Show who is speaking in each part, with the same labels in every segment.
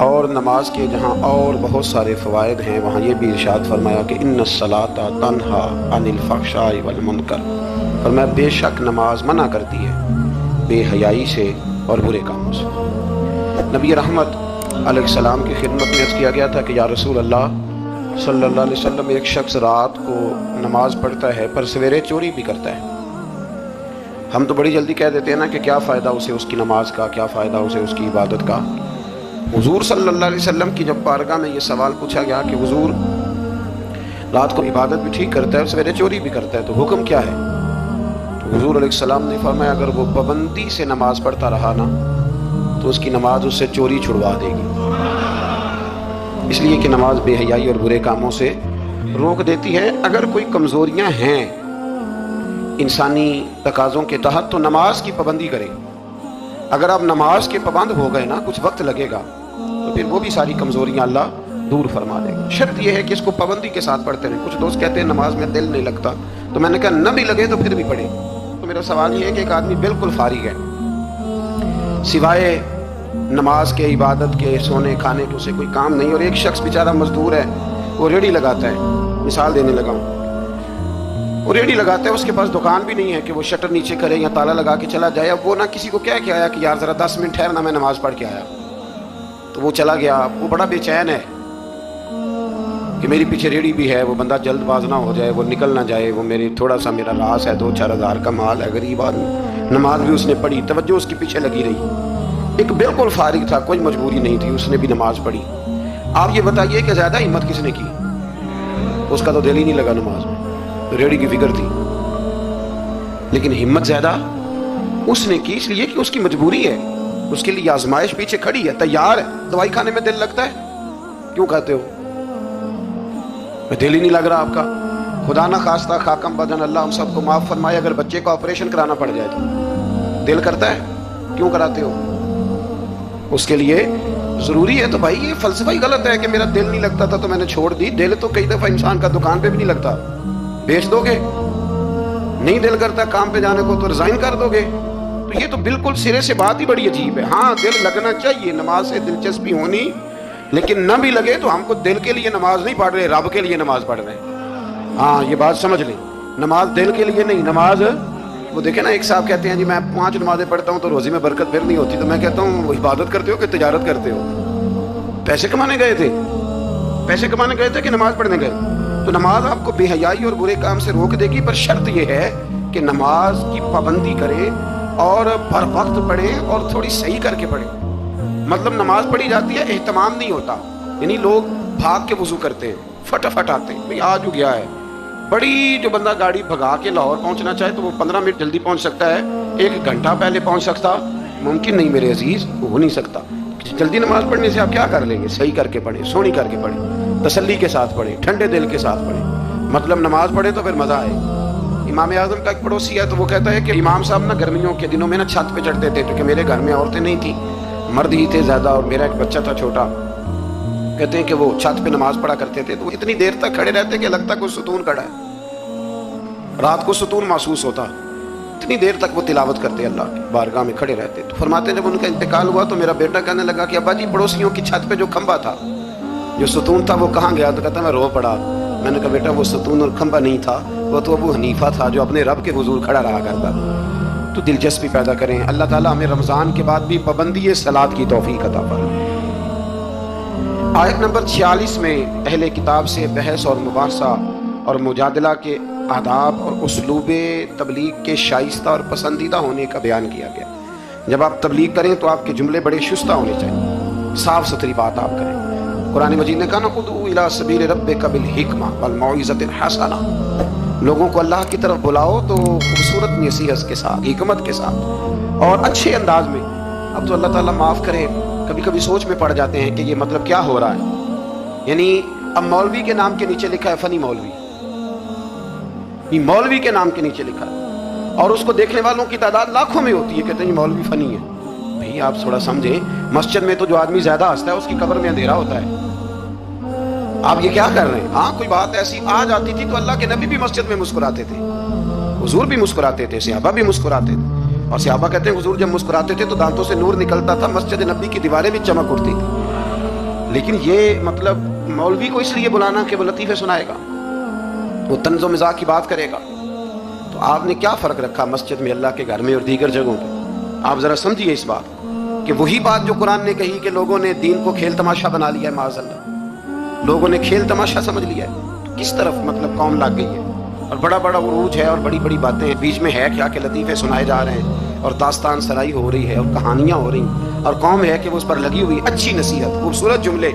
Speaker 1: اور نماز کے جہاں اور بہت سارے فوائد ہیں وہاں یہ بھی ارشاد فرمایا کہ ان الصلاۃ تنہا عن الفحشاء والمنکر، فرمایا بے شک نماز منع کرتی ہے بے حیائی سے اور برے کاموں سے۔ نبی رحمت علیہ السلام کی خدمت میں عرض کیا گیا تھا کہ یا رسول اللہ صلی اللہ علیہ وسلم، ایک شخص رات کو نماز پڑھتا ہے پر سویرے چوری بھی کرتا ہے۔ ہم تو بڑی جلدی کہہ دیتے ہیں نا کہ کیا فائدہ اسے اس کی نماز کا، کیا فائدہ اسے اس کی عبادت کا۔ حضور صلی اللہ علیہ وسلم کی جب بارگاہ میں یہ سوال پوچھا گیا کہ حضور رات کو عبادت بھی ٹھیک کرتا ہے اور سویرے چوری بھی کرتا ہے، تو حکم کیا ہے؟ تو حضور علیہ السلام نے فرمایا اگر وہ پابندی سے نماز پڑھتا رہا نا تو اس کی نماز اس سے چوری چھڑوا دے گی، اس لیے کہ نماز بے حیائی اور برے کاموں سے روک دیتی ہے۔ اگر کوئی کمزوریاں ہیں انسانی تقاضوں کے تحت تو نماز کی پابندی کرے۔ اگر آپ نماز کے پابند ہو گئے نا، کچھ وقت لگے گا تو پھر وہ بھی ساری کمزوریاں اللہ دور فرما دے گا۔ شرط یہ ہے کہ اس کو پابندی کے ساتھ پڑھتے رہیں۔ کچھ دوست کہتے ہیں نماز میں دل نہیں لگتا، تو میں نے کہا نہ بھی لگے تو پھر بھی پڑھے۔ تو میرا سوال یہ ہے کہ ایک آدمی بالکل فارغ ہے، سوائے نماز کے، عبادت کے، سونے کھانے کے اسے کوئی کام نہیں، اور ایک شخص بیچارہ مزدور ہے، وہ ریڑھی لگاتا ہے، مثال دینے لگا ہوں، وہ ریڑھی لگاتا ہے، اس کے پاس دکان بھی نہیں ہے کہ وہ شٹر نیچے کرے یا تالا لگا کے چلا جائے۔ اب وہ نہ کسی کو کہہ کے آیا کہ یار ذرا 10 منٹ ٹھہرنا، میں نماز پڑھ کے آیا، تو وہ چلا گیا۔ وہ بڑا بے چین ہے کہ میری پیچھے ریڑھی بھی ہے، وہ بندہ جلد باز نہ ہو جائے، وہ نکل نہ جائے، وہ میری تھوڑا سا میرا راس ہے، 2-4 ہزار کا مال ہے، غریب آدمی۔ نماز بھی اس نے پڑھی، توجہ اس کے پیچھے لگی رہی۔ ایک بالکل فارغ تھا، کوئی مجبوری نہیں تھی، اس نے بھی نماز پڑھی۔ آپ یہ بتائیے کہ زیادہ ہمت کس نے کی؟ اس کا تو دل ہی نہیں لگا نماز میں، ریڑھی کی فکر تھی، لیکن ہمت زیادہ اس نے کی، اس لیے کہ اس کی مجبوری ہے، اس کے لیے آزمائش پیچھے کھڑی ہے، تیار ہے۔ دوائی کھانے میں دل لگتا ہے؟ کیوں کہتے ہو دل ہی نہیں لگ رہا آپ کا؟ خدا نہ خواستہ خاکم بدن، اللہ ہم سب کو معاف فرمائے، اگر بچے کو آپریشن کرانا پڑ جائے تو دل کرتا ہے؟ کیوں کراتے ہو؟ اس کے لیے ضروری ہے۔ تو بھائی یہ فلسفہ ہی غلط ہے کہ میرا دل نہیں لگتا تھا تو میں نے چھوڑ دی۔ دل تو کئی دفعہ انسان کا دکان پہ بھی نہیں لگتا، بیچ دو گے۔ نہیں دل کرتا کام پہ جانے کو تو ریزائن کر دو گے۔ تو یہ تو بالکل سرے سے بات ہی بڑی عجیب ہے۔ ہاں دل لگنا چاہیے، نماز سے دلچسپی ہونی، لیکن نہ بھی لگے تو ہم کو دل کے لیے نماز نہیں پڑھ رہے، رب کے لیے نماز پڑھ رہے ہیں۔ ہاں یہ بات سمجھ لیں، نماز دل کے لیے نہیں، نماز وہ دیکھیں نا، ایک صاحب کہتے ہیں جی میں 5 نمازیں پڑھتا ہوں تو روزی میں برکت پھر نہیں ہوتی، تو میں کہتا ہوں وہ عبادت کرتے ہو کہ تجارت کرتے ہو؟ پیسے کمانے گئے تھے، پیسے کمانے گئے تھے کہ نماز پڑھنے گئے؟ تو نماز آپ کو بے حیائی اور برے کام سے روک دے گی، پر شرط یہ ہے کہ نماز کی پابندی کریں اور بر وقت پڑھیں اور تھوڑی صحیح کر کے پڑھیں۔ مطلب نماز پڑھی جاتی ہے، اہتمام نہیں ہوتا، یعنی لوگ بھاگ کے وضو کرتے ہیں، فٹافٹ آتے ہیں، بھئی آج ہو گیا ہے۔ بڑی جو بندہ گاڑی بھگا کے لاہور پہنچنا چاہے تو وہ 15 منٹ جلدی پہنچ سکتا ہے، 1 گھنٹہ پہلے پہنچ سکتا ممکن نہیں میرے عزیز، ہو نہیں سکتا۔ جلدی نماز پڑھنے سے آپ کیا کر لیں گے؟ صحیح کر کے پڑھیں، سونی کر کے پڑھیں، تسلی کے ساتھ پڑھیں، ٹھنڈے دل کے ساتھ پڑھیں، مطلب نماز پڑھیں تو پھر مزہ آئے۔ امام اعظم کا ایک پڑوسی ہے تو وہ کہتا ہے کہ امام صاحب نا گرمیوں کے دنوں میں نا چھت پہ چڑھتے تھے، کیونکہ میرے گھر میں عورتیں نہیں تھیں، مرد ہی تھے زیادہ، اور میرا ایک بچہ تھا چھوٹا۔ کہتے ہیں کہ وہ چھت پہ نماز پڑھا کرتے تھے تو اتنی دیر تک کھڑے رہتے کہ لگتا کوئی ستون کھڑا ہے، رات کو ستون محسوس ہوتا، اتنی دیر تک وہ تلاوت کرتے، اللہ کی بارگاہ میں کھڑے رہتے۔ تو فرماتے ہیں جب ان کا انتقال ہوا تو میرا بیٹا کہنے لگا کہ ابا جی پڑوسیوں کی چھت پہ جو کھمبا تھا، جو ستون تھا، وہ کہاں گیا؟ تو کہتا میں رو پڑا۔ میں نے کہا بیٹا وہ ستون اور کھمبا نہیں تھا، وہ تو ابو حنیفہ تھا جو اپنے رب کے حضور کھڑا رہا کرتا۔ تو دلچسپی پیدا کریں، اللہ تعالیٰ ہمیں رمضان کے بعد بھی پابندی صلاۃ کی توفیق عطا فرمائے۔ آیت نمبر 46 میں اہل کتاب سے بحث اور مباحثہ اور مجادلہ کے آداب اور اسلوب تبلیغ کے شائستہ اور پسندیدہ ہونے کا بیان کیا گیا۔ جب آپ تبلیغ کریں تو آپ کے جملے بڑے شستہ ہونے چاہیے، صاف ستھری بات آپ کریں۔ قرآن مجید نے کہا نا ادعو الی سبیل ربک بالحکمہ والموعظۃ الحسنہ، لوگوں کو اللہ کی طرف بلاؤ تو خوبصورت نصیحت کے ساتھ، حکمت کے ساتھ اور اچھے انداز میں۔ اب تو اللہ تعالیٰ معاف کرے، کبھی کبھی سوچ میں پڑ جاتے ہیں کہ یہ مطلب کیا ہو رہا ہے، یعنی اب مولوی کے نام کے نیچے لکھا ہے فنی مولوی، یہ مولوی کے نام کے نیچے لکھا ہے، اور اس کو دیکھنے والوں کی تعداد لاکھوں میں ہوتی ہے، کہتے ہیں یہ مولوی فنی ہے۔ بھئی آپ تھوڑا سمجھیں، مسجد میں تو جو آدمی زیادہ ہنستا ہے اس کی قبر میں اندھیرا ہوتا ہے۔ آپ یہ کیا کر رہے ہیں؟ ہاں کوئی بات ایسی آ جاتی تھی تو اللہ کے نبی بھی مسجد میں مسکراتے تھے، حضور بھی مسکراتے تھے، صحابہ بھی مسکراتے تھے، اور صحابہ کہتے ہیں حضور جب مسکراتے تھے تو دانتوں سے نور نکلتا تھا، مسجد نبی کی دیواریں بھی چمک اٹھتی تھی۔ لیکن یہ مطلب مولوی کو اس لیے بلانا کہ وہ لطیفے سنائے گا، وہ طنز و مزاح کی بات کرے گا، تو آپ نے کیا فرق رکھا مسجد میں، اللہ کے گھر میں اور دیگر جگہوں پہ؟ آپ ذرا سمجھیے اس بات کہ وہی بات جو قرآن نے کہی کہ لوگوں نے دین کو کھیل تماشا بنا لیا ہے، معاذ اللہ، لوگوں نے کھیل تماشا سمجھ لیا ہے، کس طرف مطلب قوم لگ گئی ہے، اور بڑا بڑا عروج ہے اور بڑی بڑی باتیں ہیں، بیچ میں ہے کیا کہ لطیفے سنائے جا رہے ہیں اور داستان سرائی ہو رہی ہے اور کہانیاں ہو رہی ہیں، اور قوم ہے کہ وہ اس پر لگی ہوئی اچھی نصیحت، خوبصورت جملے۔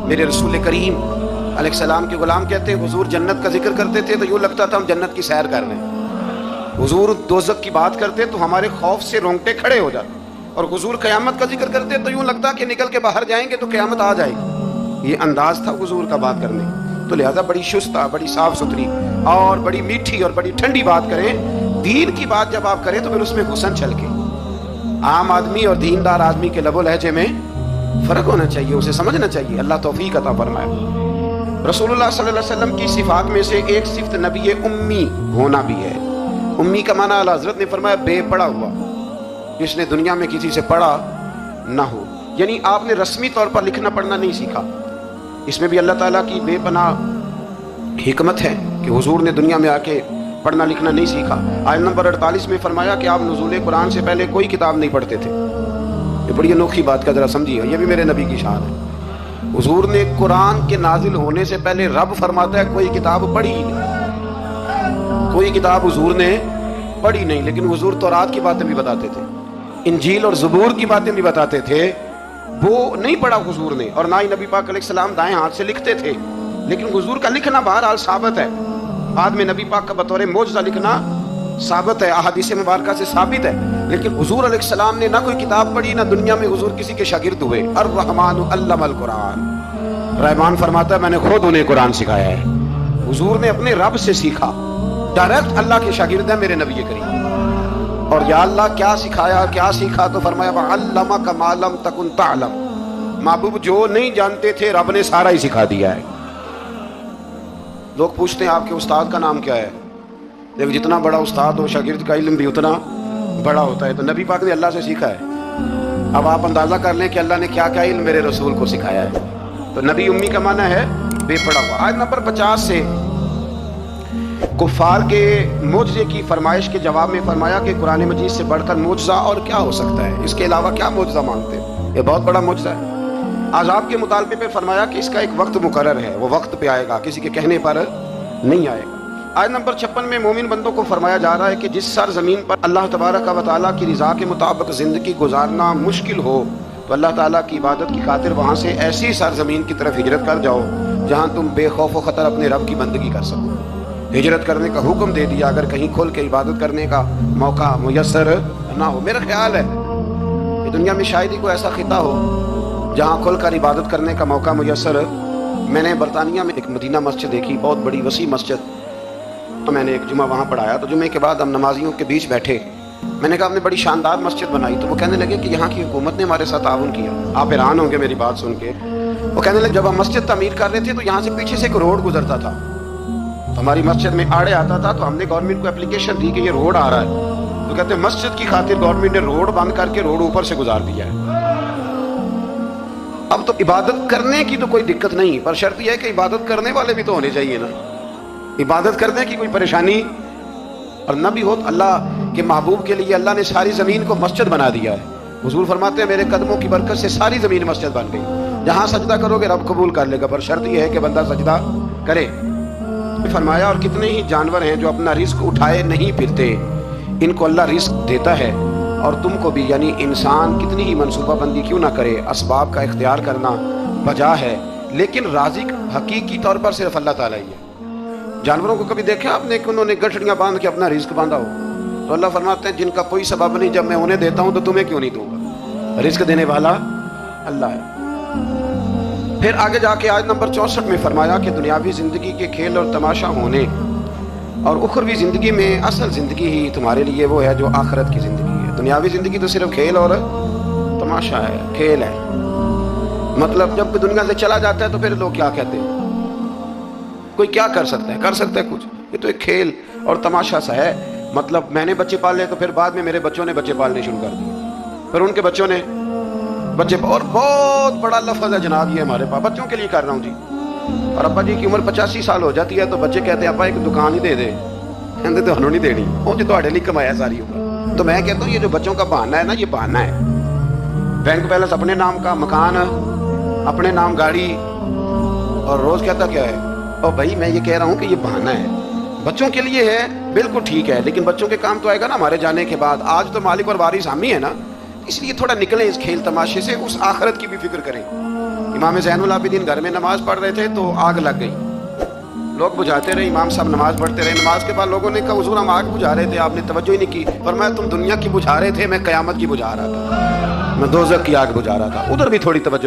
Speaker 1: میرے رسول کریم علیہ السلام کے غلام کہتے ہیں حضور جنت کا ذکر کرتے تھے تو یوں لگتا تھا ہم جنت کی سیر کر رہے ہیں، حضور دوزخ کی بات کرتے تو ہمارے خوف سے رونگٹے کھڑے ہو جاتے، اور حضور قیامت کا ذکر کرتے تو یوں لگتا کہ نکل کے باہر جائیں گے تو قیامت آ جائے گی۔ یہ انداز تھا حضور کا بات کرنے، تو لہذا بڑی شستہ، بڑی صاف ستھری اور بڑی میٹھی اور بڑی ٹھنڈی بات کریں۔ دین کی بات جب آپ کریں تو پھر اس میں حسن چھلکے۔ عام آدمی اور دیندار آدمی کے لب و لہجے میں فرق ہونا چاہیے، اسے سمجھنا چاہیے۔ اللہ توفیق عطا فرمائے۔ رسول اللہ صلی اللہ علیہ وسلم کی صفات میں سے ایک صفت نبی امی ہونا بھی ہے۔ امی کا معنی اعلیٰ حضرت نے فرمایا بے پڑھا ہوا، جس نے دنیا میں کسی سے پڑھا نہ ہو، یعنی آپ نے رسمی طور پر لکھنا پڑھنا نہیں سیکھا۔ اس میں بھی اللہ تعالیٰ کی بے پناہ حکمت ہے کہ حضور نے دنیا میں آ کے پڑھنا لکھنا نہیں سیکھا۔ آیت نمبر 48 میں فرمایا کہ آپ نزول قرآن سے پہلے کوئی کتاب نہیں پڑھتے تھے۔ یہ بڑی انوکھی بات کا ذرا سمجھیے، یہ بھی میرے نبی کی شان ہے۔ حضور نے قرآن کے نازل ہونے سے پہلے رب فرماتا ہے کوئی کتاب پڑھی ہی نہیں، کوئی کتاب حضور نے پڑھی نہیں، لیکن حضور تورات کی باتیں بھی بتاتے تھے، انجیل اور زبور کی باتیں بھی بتاتے تھے، وہ نہیں پڑھا حضور نے، اور نہ ہی نبی پاک علیہ السلام دائیں ہاتھ سے لکھتے تھے، لیکن حضور کا لکھنا بہرحال ثابت ہے۔ بعد میں نبی پاک کا بطور معجزہ لکھنا ثابت ہے، احادیث مبارکہ سے ثابت ہے، لیکن حضور علیہ السلام نے نہ کوئی کتاب پڑھی، نہ دنیا میں حضور کسی کے شاگرد ہوئے۔ الرحمن علم القرآن، رحمان فرماتا ہے میں نے خود انہیں قرآن سکھایا ہے۔ حضور نے اپنے رب سے سیکھا، ڈائریکٹ اللہ کے شاگرد ہیں میرے نبی کریم۔ اور یا اللہ کیا سکھایا، کیا سیکھا؟ تو فرمایا وَعَلَّمَكَ مَا لَمْ تَكُنْ تَعْلَمْ، محبوب جو نہیں جانتے تھے رب نے سارا ہی سکھا دیا ہے۔ لوگ پوچھتے ہیں آپ کے استاد کا نام کیا ہے؟ دیکھ جتنا بڑا استاد ہو شاگرد کا علم بھی اتنا بڑا ہوتا ہے، تو نبی پاک نے اللہ سے سیکھا ہے۔ اب آپ اندازہ کر لیں کہ اللہ نے کیا کیا علم میرے رسول کو سکھایا ہے۔ تو نبی امی کا معنی ہے بے پڑھا ہوا۔ آیت نمبر 50 سے کفار کے معجزے کی فرمائش کے جواب میں فرمایا کہ قرآن مجید سے بڑھ کر معجزہ اور کیا ہو سکتا ہے، اس کے علاوہ کیا معجزہ مانگتے ہیں، یہ بہت بڑا معجزہ ہے۔ عذاب کے مطالبے پہ فرمایا کہ اس کا ایک وقت مقرر ہے، وہ وقت پہ آئے گا، کسی کے کہنے پر نہیں آئے گا۔ آیت نمبر 56 میں مومن بندوں کو فرمایا جا رہا ہے کہ جس سرزمین پر اللہ تبارک و تعالیٰ کی رضا کے مطابق زندگی گزارنا مشکل ہو تو اللہ تعالیٰ کی عبادت کی خاطر وہاں سے ایسی سرزمین کی طرف ہجرت کر جاؤ جہاں تم بے خوف و خطر اپنے رب کی بندگی کر سکو۔ ہجرت کرنے کا حکم دے دیا اگر کہیں کھل کے عبادت کرنے کا موقع میسر نہ ہو۔ میرا خیال ہے کہ دنیا میں شاید ہی کوئی ایسا خطہ ہو جہاں کھل کر عبادت کرنے کا موقع میسر۔ میں نے برطانیہ میں ایک مدینہ مسجد دیکھی، بہت بڑی وسیع مسجد، میں نے ایک جمعہ وہاں پڑھایا، تو جمعے کے بعد ہم نمازیوں کے بیچ بیٹھے، میں نے کہا ہم نے بڑی شاندار مسجد بنائی، تو وہ کہنے لگے کہ یہاں کی حکومت نے ہمارے ساتھ تعاون کیا۔ آپ حیران ہوں گے میری بات سن کے۔ وہ کہنے لگے جب ہم مسجد تعمیر کر رہے تھے تو یہاں سے پیچھے سے ایک روڈ گزرتا تھا، تو ہماری مسجد میں آڑے آتا تھا، تو ہم نے گورنمنٹ کو اپلیکیشن دی کہ یہ روڈ آ رہا ہے، تو کہتے ہیں مسجد کی خاطر گورنمنٹ نے روڈ بند کر کے روڈ اوپر سے گزار دیا ہے۔ اب تو عبادت کرنے کی تو کوئی دقت نہیں، پر شرط یہ ہے کہ عبادت کرنے والے بھی تو ہونے چاہیے نا۔ عبادت کرنے کی کوئی پریشانی اور نہ بھی ہو، اللہ کے محبوب کے لیے اللہ نے ساری زمین کو مسجد بنا دیا ہے۔ حضور فرماتے ہیں میرے قدموں کی برکت سے ساری زمین مسجد بن گئی، جہاں سجدہ کرو گے رب قبول کر لے گا، پر شرط یہ ہے کہ بندہ سجدہ کرے۔ فرمایا اور کتنے ہی جانور ہیں جو اپنا رزق اٹھائے نہیں پھرتے، ان کو اللہ رزق دیتا ہے، اور تم کو بھی، یعنی انسان کتنی ہی منصوبہ بندی کیوں نہ کرے، اسباب کا اختیار کرنا بجا ہے، لیکن رازق حقیقی طور پر صرف اللہ تعالیٰ ہی ہے۔ جانوروں کو کبھی دیکھا آپ نے کہ انہوں نے گٹھڑیاں باندھ کے اپنا رزق باندھا ہو؟ تو اللہ فرماتے ہیں جن کا کوئی سبب نہیں، جب میں انہیں دیتا ہوں تو تمہیں کیوں نہیں دوں گا؟ رزق دینے والا اللہ ہے۔ پھر آگے جا کے آیت نمبر 64 میں فرمایا کہ دنیاوی زندگی کے کھیل اور تماشا ہونے اور اخروی زندگی میں اصل زندگی ہی تمہارے لیے وہ ہے جو آخرت کی زندگی ہے۔ دنیاوی زندگی تو صرف کھیل اور تماشا ہے، کھیل ہے۔ مطلب جب کوئی دنیا سے چلا جاتا ہے تو پھر لوگ کیا کہتے ہیں، کوئی کیا کر سکتا ہے، کر سکتا ہے کچھ؟ یہ تو ایک کھیل اور تماشا سا ہے۔ مطلب میں نے بچے پال لے تو پھر بعد میں میرے بچوں نے بچے پالنے شروع کر دیے، پھر ان کے بچوں نے، بچے اور بہت بڑا لفظ ہے جناب یہ ہمارے پاس بچوں کے لیے کر رہا ہوں جی. اور ابا جی کی عمر 85 سال ہو جاتی ہے تو بچے کہتے ہیں ابا ایک دکان ہی دے دے. کہتے تو ہنوں نہیں دینی وہ جو تہاڈے لیے کمایا ساری عمر. تو میں کہتا ہوں یہ جو بچوں کا بہانہ ہے نا یہ بہانہ ہے. بینک بیلنس اپنے نام کا, مکان اپنے نام, گاڑی, اور روز کہتا کیا ہے اور بھائی میں یہ کہہ رہا ہوں کہ یہ بہانہ ہے. بچوں کے لیے ہے بالکل ٹھیک ہے, لیکن بچوں کے کام تو آئے گا نا ہمارے جانے کے بعد. آج تو مالک اور وارث ہم ہی ہے نا, اس لیے تھوڑا نکلیں اس کھیل تماشے سے, اس آخرت کی بھی فکر کریں. امام زین العابدین گھر میں نماز پڑھ رہے تھے تو آگ لگ گئی. لوگ بجھاتے رہے, امام صاحب نماز پڑھتے رہے. نماز کے بعد لوگوں نے کہا حضور ہم آگ بجھا رہے تھے, آپ نے توجہ ہی نہیں کی. فرمایا تم دنیا کی بجھا رہے تھے, میں قیامت کی بجھا رہا تھا, میں دوزخ کی آگ بجھا رہا تھا. ادھر بھی تھوڑی توجہ